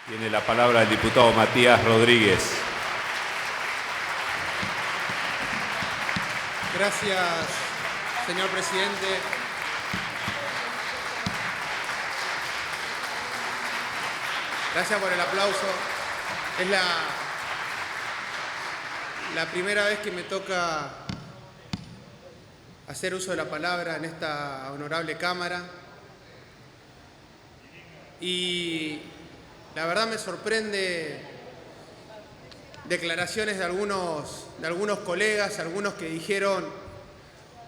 Tiene la palabra el diputado Matías Rodríguez. Gracias, señor presidente. Gracias por el aplauso. Es la primera vez que me toca hacer uso de la palabra en esta honorable Cámara. Y la verdad me sorprende declaraciones de algunos colegas, algunos que dijeron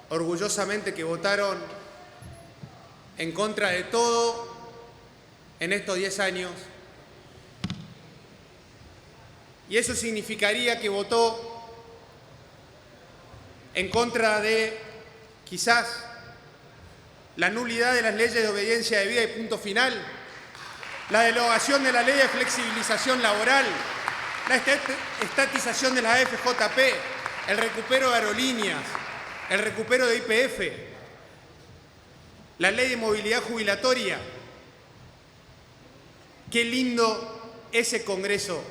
orgullosamente que votaron en contra de todo en estos 10 años. Y eso significaría que votó en contra de, quizás, la nulidad de las leyes de obediencia debida y punto final, la derogación de la ley de flexibilización laboral, la estatización de la AFJP, el recupero de aerolíneas, el recupero de YPF, la ley de movilidad jubilatoria. Qué lindo ese Congreso,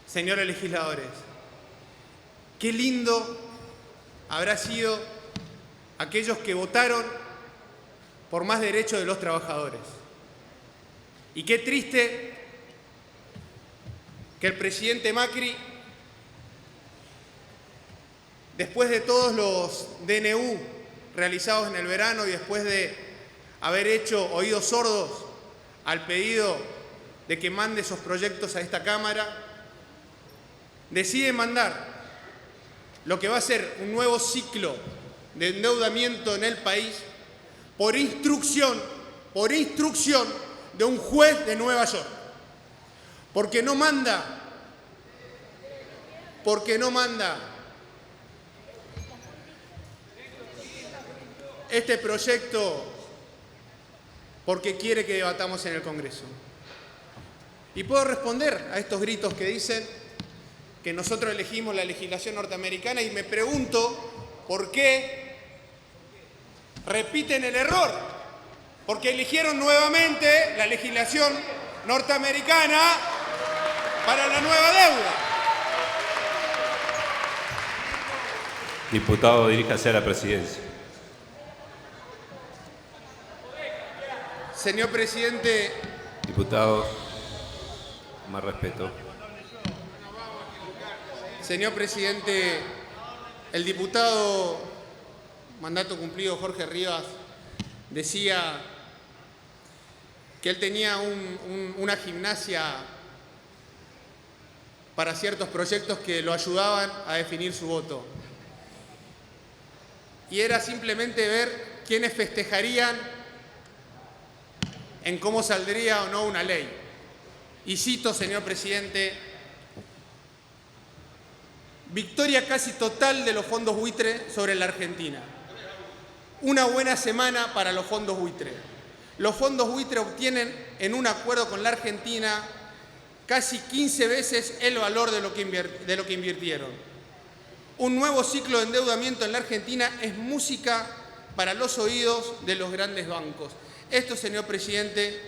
señores legisladores. Qué lindo habrá sido aquellos que votaron por más derechos de los trabajadores. Y qué triste que el presidente Macri, después de todos los DNU realizados en el verano y después de haber hecho oídos sordos al pedido de que mande esos proyectos a esta Cámara, decide mandar lo que va a ser un nuevo ciclo de endeudamiento en el país por instrucción de un juez de Nueva York. Porque no manda este proyecto porque quiere que debatamos en el Congreso. Y puedo responder a estos gritos que dicen que nosotros elegimos la legislación norteamericana y me pregunto por qué repiten el error. Porque eligieron nuevamente la legislación norteamericana para la nueva deuda. Diputado, diríjase a la presidencia. Señor presidente. Diputado, más respeto. Señor presidente, el diputado mandato cumplido Jorge Rivas decía que él tenía una gimnasia para ciertos proyectos que lo ayudaban a definir su voto. Y era simplemente ver quiénes festejarían en cómo saldría o no una ley. Y cito, señor presidente, victoria casi total de los fondos buitre sobre la Argentina. Una buena semana para los fondos buitre. Los fondos buitre obtienen en un acuerdo con la Argentina casi 15 veces el valor de lo que invirtieron. Un nuevo ciclo de endeudamiento en la Argentina es música para los oídos de los grandes bancos. Esto, señor presidente,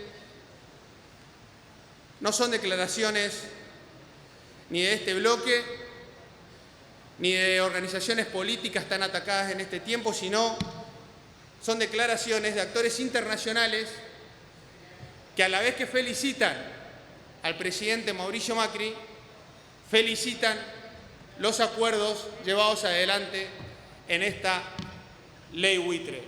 no son declaraciones ni de este bloque, ni de organizaciones políticas tan atacadas en este tiempo, sino son declaraciones de actores internacionales que a la vez que felicitan al presidente Mauricio Macri, felicitan los acuerdos llevados adelante en esta ley buitre.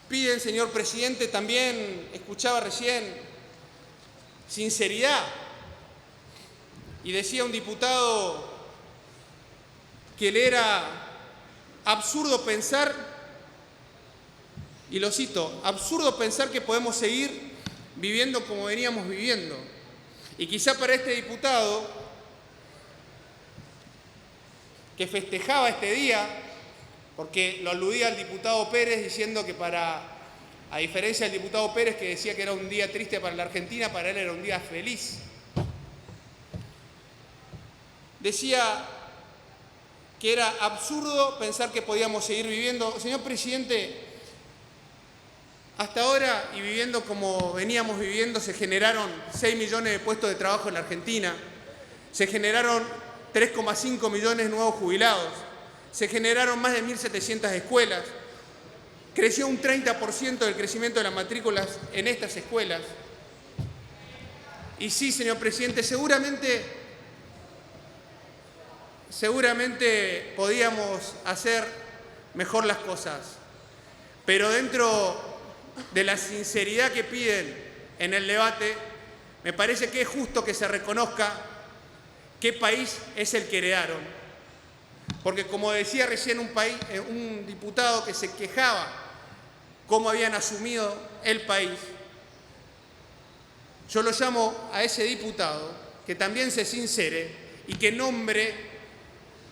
Piden, señor presidente, también, escuchaba recién, sinceridad. Y decía un diputado que le era absurdo pensar, y lo cito, absurdo pensar que podemos seguir viviendo como veníamos viviendo. Y quizá para este diputado, que festejaba este día, porque lo aludía al diputado Pérez diciendo que a diferencia del diputado Pérez que decía que era un día triste para la Argentina, para él era un día feliz. Decía que era absurdo pensar que podíamos seguir viviendo. Señor presidente, Hasta ahora, y viviendo como veníamos viviendo, se generaron 6 millones de puestos de trabajo en la Argentina, se generaron 3,5 millones de nuevos jubilados, se generaron más de 1.700 escuelas, creció un 30% del crecimiento de las matrículas en estas escuelas. Y sí, señor presidente, seguramente podíamos hacer mejor las cosas, pero dentro de la sinceridad que piden en el debate, me parece que es justo que se reconozca qué país es el que heredaron. Porque como decía recién un diputado que se quejaba cómo habían asumido el país, yo lo llamo a ese diputado que también se sincere y que nombre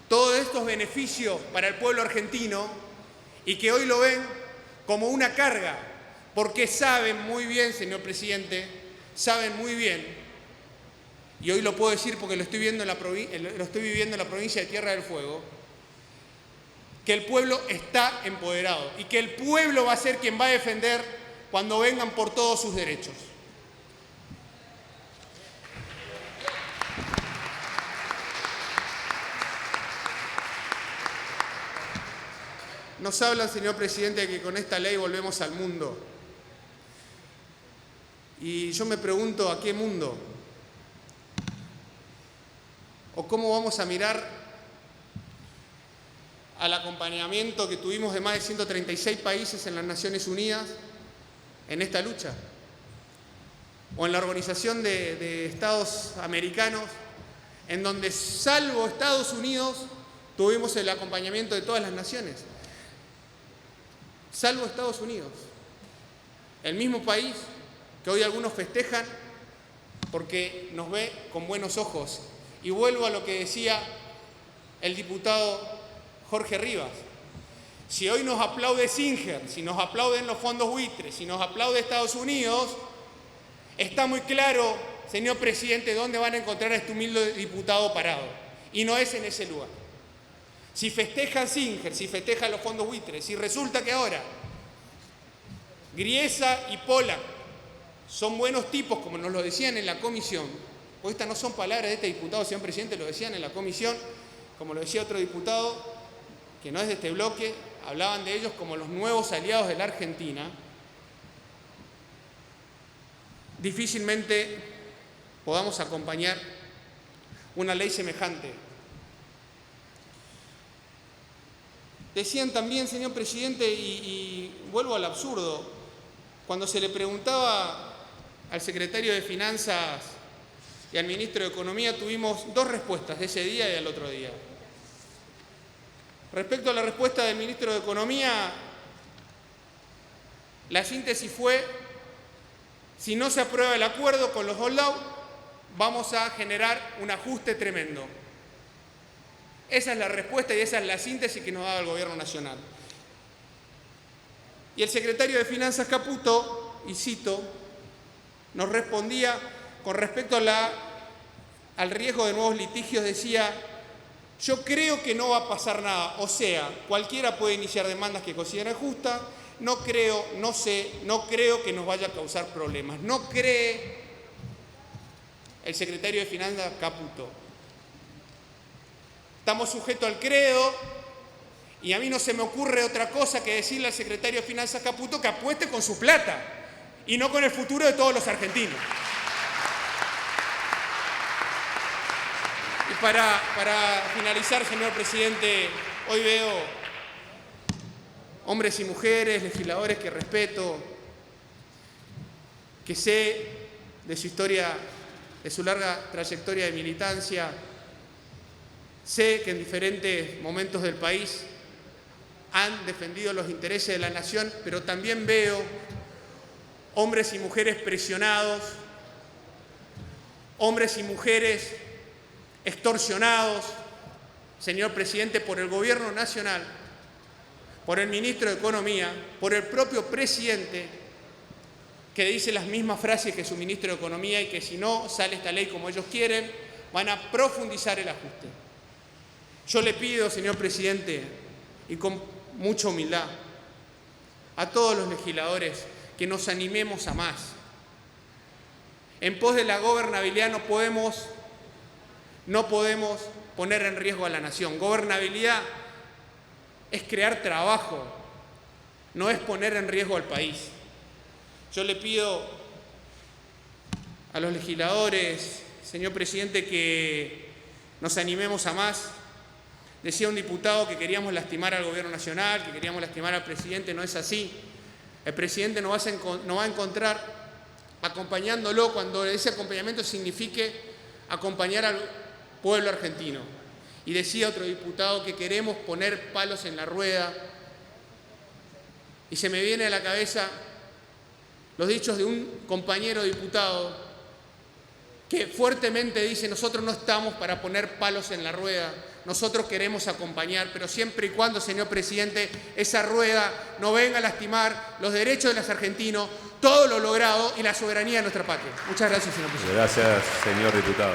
todos estos beneficios para el pueblo argentino y que hoy lo ven como una carga, porque saben muy bien, señor presidente, saben muy bien, y hoy lo puedo decir porque lo estoy viviendo en la provincia de Tierra del Fuego, que el pueblo está empoderado y que el pueblo va a ser quien va a defender cuando vengan por todos sus derechos. Nos hablan, señor presidente, de que con esta ley volvemos al mundo. Y yo me pregunto, ¿a qué mundo? ¿O cómo vamos a mirar al acompañamiento que tuvimos de más de 136 países en las Naciones Unidas en esta lucha? ¿O en la Organización de Estados Americanos, en donde, salvo Estados Unidos, tuvimos el acompañamiento de todas las naciones? Salvo Estados Unidos, el mismo país que hoy algunos festejan porque nos ve con buenos ojos. Y vuelvo a lo que decía el diputado Jorge Rivas. Si hoy nos aplaude Singer, si nos aplauden los fondos buitres, si nos aplaude Estados Unidos, está muy claro, señor presidente, dónde van a encontrar a este humilde diputado parado. Y no es en ese lugar. Si festeja Singer, si festeja los fondos buitres, si resulta que ahora Griesa y Pola son buenos tipos, como nos lo decían en la comisión, pues estas no son palabras de este diputado, señor presidente, lo decían en la comisión, como lo decía otro diputado, que no es de este bloque, hablaban de ellos como los nuevos aliados de la Argentina, difícilmente podamos acompañar una ley semejante. Decían también, señor presidente, y vuelvo al absurdo, cuando se le preguntaba al secretario de Finanzas y al ministro de Economía, tuvimos dos respuestas de ese día y del otro día. Respecto a la respuesta del ministro de Economía, la síntesis fue: si no se aprueba el acuerdo con los holdout, vamos a generar un ajuste tremendo. Esa es la respuesta y esa es la síntesis que nos ha dado el Gobierno Nacional. Y el secretario de Finanzas Caputo, y cito, nos respondía con respecto al riesgo de nuevos litigios, decía: yo creo que no va a pasar nada, o sea, cualquiera puede iniciar demandas que considere justas, no creo que nos vaya a causar problemas. No cree el secretario de Finanzas Caputo. Estamos sujetos al credo y a mí no se me ocurre otra cosa que decirle al secretario de Finanzas Caputo que apueste con su plata y no con el futuro de todos los argentinos. Y para finalizar, señor presidente, hoy veo hombres y mujeres, legisladores que respeto, que sé de su historia, de su larga trayectoria de militancia. Sé que en diferentes momentos del país han defendido los intereses de la nación, pero también veo hombres y mujeres presionados, hombres y mujeres extorsionados, señor presidente, por el Gobierno Nacional, por el ministro de Economía, por el propio presidente, que dice las mismas frases que su ministro de Economía y que si no sale esta ley como ellos quieren, van a profundizar el ajuste. Yo le pido, señor presidente, y con mucha humildad, a todos los legisladores que nos animemos a más. En pos de la gobernabilidad no podemos poner en riesgo a la nación. Gobernabilidad es crear trabajo, no es poner en riesgo al país. Yo le pido a los legisladores, señor presidente, que nos animemos a más. Decía un diputado que queríamos lastimar al gobierno nacional, que queríamos lastimar al presidente. No es así. El presidente nos va a encontrar acompañándolo cuando ese acompañamiento signifique acompañar al pueblo argentino. Y decía otro diputado que queremos poner palos en la rueda. Y se me viene a la cabeza los dichos de un compañero diputado que fuertemente dice: nosotros no estamos para poner palos en la rueda, nosotros queremos acompañar, pero siempre y cuando, señor presidente, esa rueda no venga a lastimar los derechos de los argentinos, todo lo logrado y la soberanía de nuestra patria. Muchas gracias, señor presidente. Gracias, señor diputado.